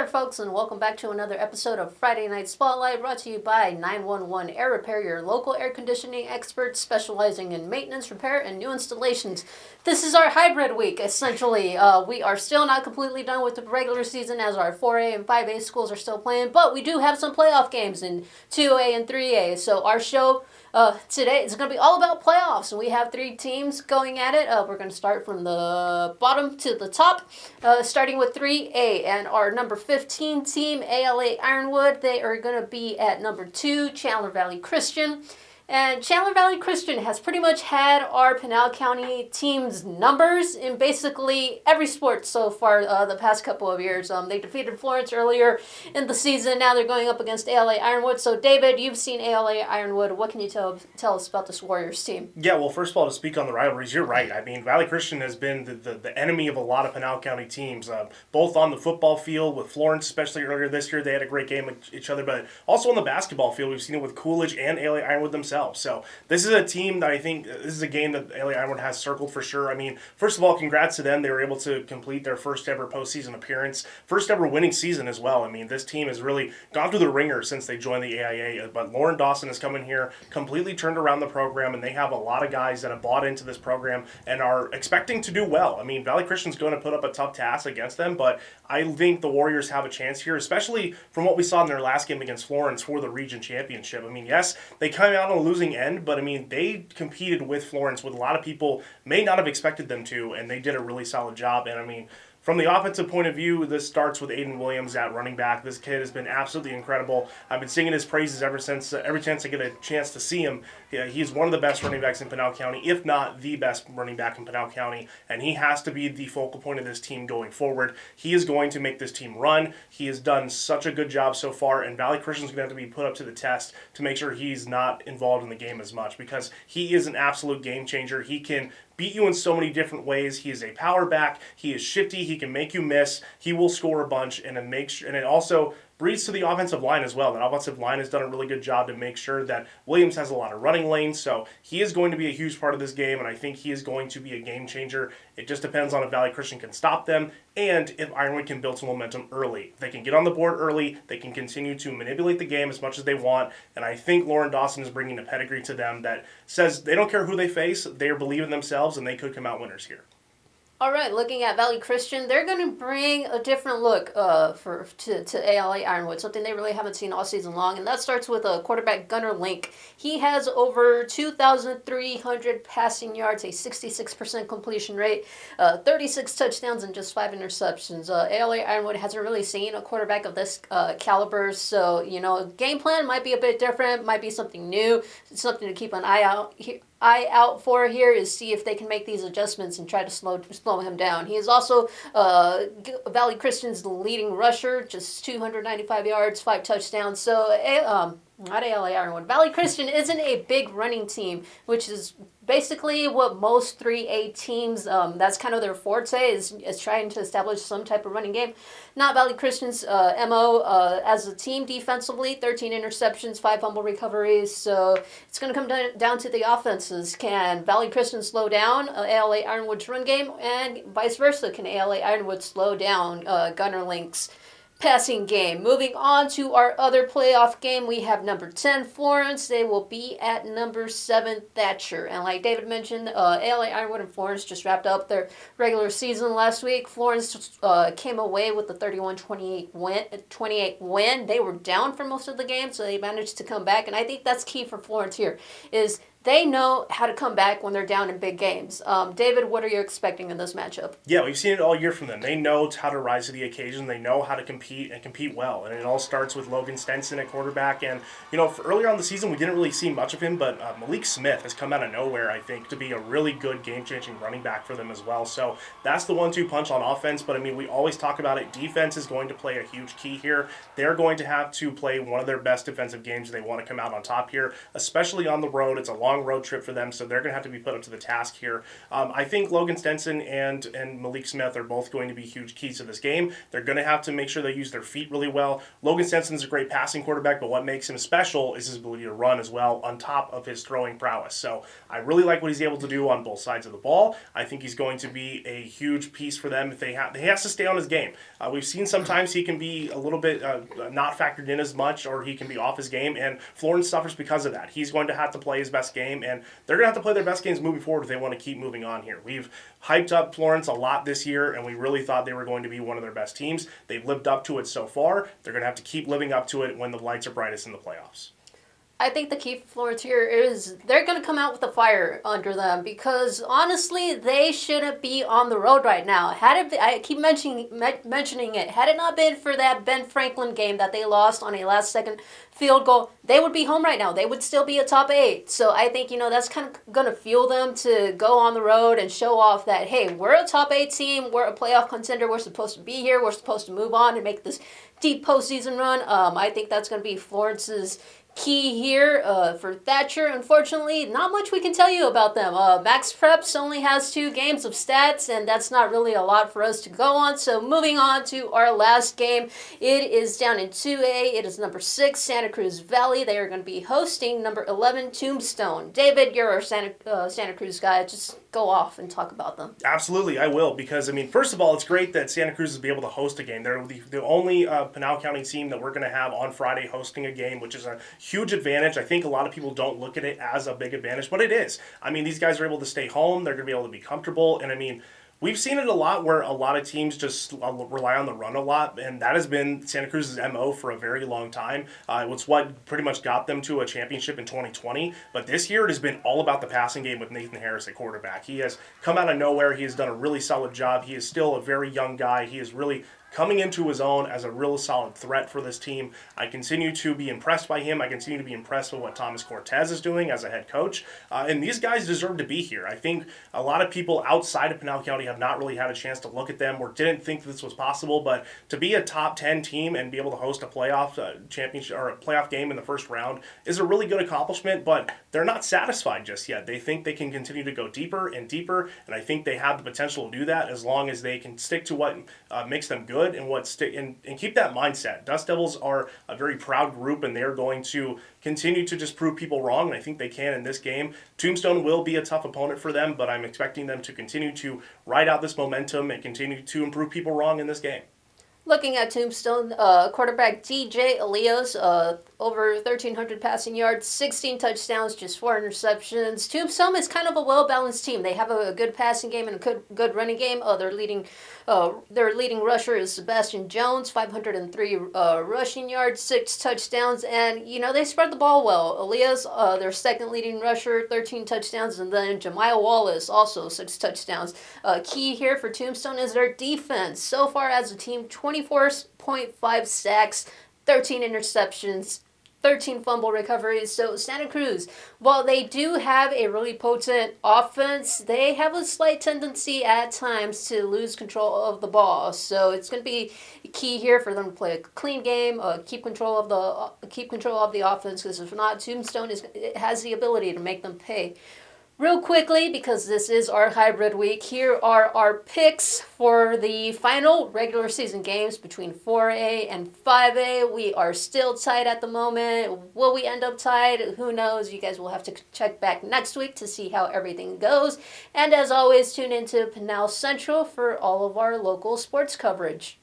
there, folks, and welcome back to another episode of Friday Night Spotlight, brought to you by 911 Air Repair, your local air conditioning experts specializing in maintenance, repair, and new installations. This is our hybrid week, essentially. We are still not completely done with the regular season as our 4A and 5A schools are still playing, but we do have some playoff games in 2A and 3A, so our show today is going to be all about playoffs, and we have three teams going at it. We're going to start from the bottom to the top, starting with 3A, and our number 15 team, ALA Ironwood, they are going to be at number 2, Chandler Valley Christian. And Chandler Valley Christian has pretty much had our Pinal County team's numbers in basically every sport so far the past couple of years. They defeated Florence earlier in the season. Now they're going up against ALA Ironwood. So, David, you've seen ALA Ironwood. What can you tell us about this Warriors team? Yeah, well, first of all, to speak on the rivalries, you're right. I mean, Valley Christian has been the enemy of a lot of Pinal County teams, both on the football field with Florence, especially earlier this year. They had a great game with each other, but also on the basketball field. We've seen it with Coolidge and ALA Ironwood themselves. So this is a team that I think, this is a game that ALA Ironwood has circled for sure. I mean, first of all, congrats to them. They were able to complete their first ever postseason appearance, first ever winning season as well. I mean, this team has really gone through the ringer since they joined the AIA, but Lauren Dawson has come in here, completely turned around the program, and they have a lot of guys that have bought into this program and are expecting to do well. I mean, Valley Christian's going to put up a tough task against them, but I think the Warriors have a chance here, especially from what we saw in their last game against Florence for the region championship. I mean, yes, they came out on a losing end, but I mean, they competed with Florence with a lot of people may not have expected them to, and they did a really solid job. And I mean, from the offensive point of view, this starts with Aiden Williams at running back. This kid has been absolutely incredible. I've been singing his praises ever since, every chance I get a chance to see him. Yeah, he's one of the best running backs in Pinal County, if not the best running back in Pinal County, and he has to be the focal point of this team going forward. He is going to make this team run. He has done such a good job so far, and Valley Christian's going to have to be put up to the test to make sure he's not involved in the game as much, because he is an absolute game changer. He can beat you in so many different ways. He is a power back. He is shifty. He can make you miss. He will score a bunch, and it also breathes to the offensive line as well. The offensive line has done a really good job to make sure that Williams has a lot of running lanes, so he is going to be a huge part of this game, and I think he is going to be a game changer. It just depends on if Valley Christian can stop them and if Ironwood can build some momentum early. If they can get on the board early, they can continue to manipulate the game as much as they want, and I think Lauren Dawson is bringing a pedigree to them that says they don't care who they face, they believe in themselves, and they could come out winners here. All right, looking at Valley Christian, they're going to bring a different look to ALA Ironwood, something they really haven't seen all season long, and that starts with quarterback Gunnar Link. He has over 2,300 passing yards, a 66% completion rate, 36 touchdowns, and just 5 interceptions. ALA Ironwood hasn't really seen a quarterback of this caliber, so, game plan might be a bit different, might be something new, something to keep an eye out for here is see if they can make these adjustments and try to slow him down. He is also Valley Christian's leading rusher, just 295 yards, 5 touchdowns. So not ALA Ironwood. Valley Christian isn't a big running team, which is basically what most 3A teams, that's kind of their forte, is trying to establish some type of running game. Not Valley Christian's MO as a team defensively, 13 interceptions, 5 fumble recoveries. So it's going to come down to the offenses. Can Valley Christian slow down ALA Ironwood's run game, and vice versa? Can ALA Ironwood slow down Gunnar Link's passing game? Moving on to our other playoff game, we have number 10 Florence. They will be at number 7 Thatcher. And like David mentioned, ALA Ironwood and Florence just wrapped up their regular season last week. Florence came away with the 31-28 win. They were down for most of the game, so they managed to come back. And I think that's key for Florence here, is they know how to come back when they're down in big games. David, what are you expecting in this matchup? Yeah, we've seen it all year from them. They know how to rise to the occasion. They know how to compete and compete well. And it all starts with Logan Stenson at quarterback. And, earlier on the season, we didn't really see much of him, but Malik Smith has come out of nowhere, I think, to be a really good game-changing running back for them as well. So that's the 1-2 punch on offense. But, we always talk about it. Defense is going to play a huge key here. They're going to have to play one of their best defensive games if they want to come out on top here, especially on the road. It's a long long road trip for them, so they're going to have to be put up to the task here. I think Logan Stenson and Malik Smith are both going to be huge keys to this game. They're going to have to make sure they use their feet really well. Logan Stenson's a great passing quarterback, but what makes him special is his ability to run as well on top of his throwing prowess. So I really like what he's able to do on both sides of the ball. I think he's going to be a huge piece for them. If he has to stay on his game. We've seen sometimes he can be a little bit not factored in as much, or he can be off his game, and Florence suffers because of that. He's going to have to play his best game, and they're going to have to play their best games moving forward if they want to keep moving on here. We've hyped up Florence a lot this year, and we really thought they were going to be one of their best teams. They've lived up to it so far. They're going to have to keep living up to it when the lights are brightest in the playoffs. I think the key for Florence here is they're going to come out with a fire under them, because honestly, they shouldn't be on the road right now. I keep mentioning it. Had it not been for that Ben Franklin game that they lost on a last-second field goal, they would be home right now. They would still be a top 8. So I think, that's kind of going to fuel them to go on the road and show off that, hey, we're a top 8 team. We're a playoff contender. We're supposed to be here. We're supposed to move on and make this deep postseason run. I think that's going to be Florence's key here for Thatcher. Unfortunately, not much we can tell you about them. Max Preps only has 2 games of stats, and that's not really a lot for us to go on. So moving on to our last game, it is down in 2A. It is number 6, Santa Cruz Valley. They are going to be hosting number 11, Tombstone. David, you're our Santa Cruz guy. Just go off and talk about them. Absolutely, I will, because, first of all, it's great that Santa Cruz will be able to host a game. They're the only Pinal County team that we're going to have on Friday hosting a game, which is a huge advantage. I think a lot of people don't look at it as a big advantage, but it is. These guys are able to stay home. They're going to be able to be comfortable, and we've seen it a lot where a lot of teams just rely on the run a lot, and that has been Santa Cruz's MO for a very long time. It's what pretty much got them to a championship in 2020, but this year it has been all about the passing game with Nathan Harris at quarterback. He has come out of nowhere. He has done a really solid job. He is still a very young guy. He is really coming into his own as a real solid threat for this team. I continue to be impressed by him. I continue to be impressed with what Thomas Cortez is doing as a head coach. And these guys deserve to be here. I think a lot of people outside of Pinal County have not really had a chance to look at them or didn't think this was possible. But to be a top 10 team and be able to host a playoff championship or a playoff game in the first round is a really good accomplishment. But they're not satisfied just yet. They think they can continue to go deeper and deeper. And I think they have the potential to do that as long as they can stick to what makes them good and keep that mindset. Dust Devils are a very proud group, and they're going to continue to just prove people wrong, and I think they can in this game. Tombstone will be a tough opponent for them, but I'm expecting them to continue to ride out this momentum and continue to improve people wrong in this game. Looking at Tombstone, quarterback DJ Elias, over 1,300 passing yards, 16 touchdowns, just 4 interceptions. Tombstone is kind of a well-balanced team. They have a good passing game and a good running game. Their leading rusher is Sebastian Jones, 503 rushing yards, 6 touchdowns, and they spread the ball well. Elias, their second leading rusher, 13 touchdowns, and then Jemiah Wallace, also 6 touchdowns. Key here for Tombstone is their defense. So far as a team, 24.5 sacks, 13 interceptions, 13 fumble recoveries. So Santa Cruz, while they do have a really potent offense, they have a slight tendency at times to lose control of the ball. So it's going to be key here for them to play a clean game, keep control of the offense, because if not, Tombstone has the ability to make them pay. Real quickly, because this is our hybrid week, here are our picks for the final regular season games between 4A and 5A. We are still tied at the moment. Will we end up tied? Who knows? You guys will have to check back next week to see how everything goes. And as always, tune into Pinal Central for all of our local sports coverage.